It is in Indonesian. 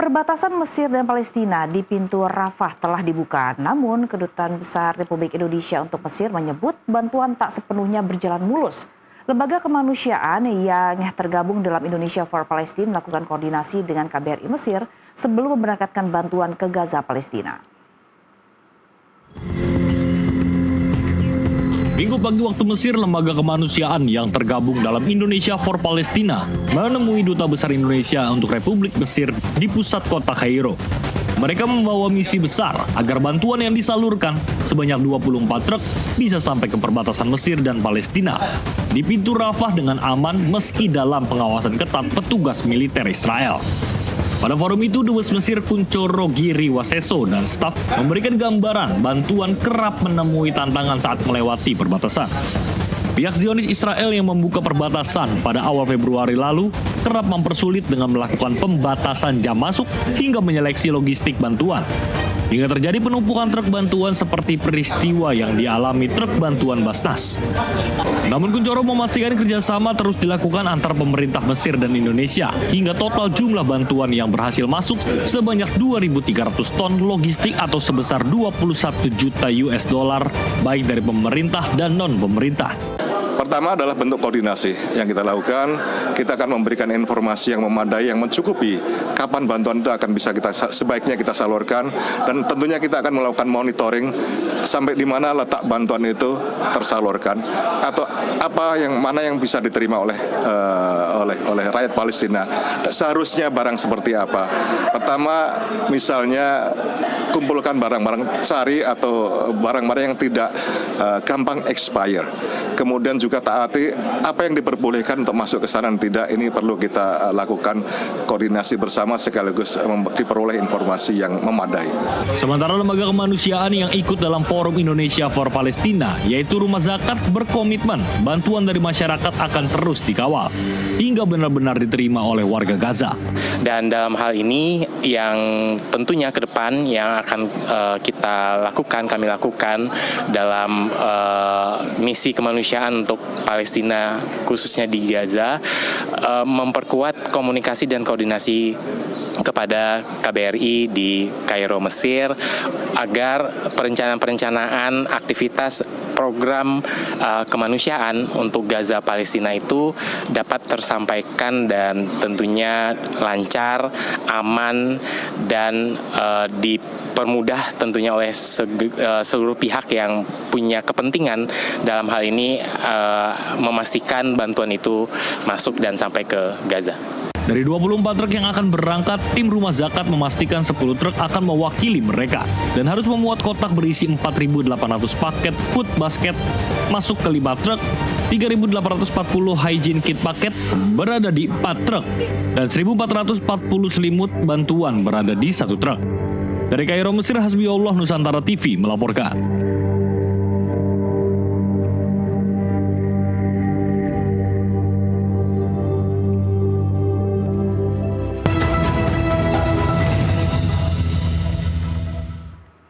Perbatasan Mesir dan Palestina di pintu Rafah telah dibuka. Namun, Kedutaan Besar Republik Indonesia untuk Mesir menyebut bantuan tak sepenuhnya berjalan mulus. Lembaga kemanusiaan yang tergabung dalam Indonesia for Palestine melakukan koordinasi dengan KBRI Mesir sebelum memberangkatkan bantuan ke Gaza, Palestina. Minggu pagi waktu Mesir, lembaga kemanusiaan yang tergabung dalam Indonesia for Palestina menemui Duta Besar Indonesia untuk Republik Mesir di pusat kota Kairo. Mereka membawa misi besar agar bantuan yang disalurkan sebanyak 24 truk bisa sampai ke perbatasan Mesir dan Palestina di pintu Rafah dengan aman meski dalam pengawasan ketat petugas militer Israel. Pada forum itu, Dubes Mesir Kuncoro Giri Waseso dan staf memberikan gambaran bantuan kerap menemui tantangan saat melewati perbatasan. Pihak Zionis Israel yang membuka perbatasan pada awal Februari lalu kerap mempersulit dengan melakukan pembatasan jam masuk hingga menyeleksi logistik bantuan. Hingga terjadi penumpukan truk bantuan seperti peristiwa yang dialami truk bantuan Basnas. Namun Kuncoro memastikan kerjasama terus dilakukan antar pemerintah Mesir dan Indonesia hingga total jumlah bantuan yang berhasil masuk sebanyak 2.300 ton logistik atau sebesar 21 juta US dollar baik dari pemerintah dan non-pemerintah. Pertama adalah bentuk koordinasi yang kita lakukan. Kita akan memberikan informasi yang memadai, yang mencukupi kapan bantuan itu akan bisa sebaiknya kita salurkan, dan tentunya kita akan melakukan monitoring sampai di mana letak bantuan itu tersalurkan atau mana yang bisa diterima oleh rakyat Palestina. Seharusnya barang seperti apa? Pertama, misalnya kumpulkan barang-barang sari atau barang-barang yang tidak gampang expire. Kemudian juga taati apa yang diperbolehkan untuk masuk ke sana dan tidak. Ini perlu kita lakukan koordinasi bersama sekaligus diperoleh informasi yang memadai. Sementara lembaga kemanusiaan yang ikut dalam forum Indonesia for Palestina, yaitu Rumah Zakat, berkomitmen bantuan dari masyarakat akan terus dikawal hingga benar-benar diterima oleh warga Gaza. Dan dalam hal ini yang tentunya ke depan yang akan kami lakukan dalam misi kemanusiaan untuk Palestina, khususnya di Gaza, memperkuat komunikasi dan koordinasi kepada KBRI di Kairo, Mesir, agar perencanaan aktivitas program kemanusiaan untuk Gaza, Palestina itu dapat tersampaikan dan tentunya lancar, aman, dan dipermudah tentunya oleh seluruh pihak yang punya kepentingan dalam hal ini memastikan bantuan itu masuk dan sampai ke Gaza. Dari 24 truk yang akan berangkat, tim Rumah Zakat memastikan 10 truk akan mewakili mereka dan harus memuat kotak berisi 4.800 paket food basket masuk ke 5 truk, 3.840 hygiene kit paket berada di 4 truk, dan 1.440 selimut bantuan berada di 1 truk. Dari Kairo, Mesir, Hasbiullah Nusantara TV melaporkan.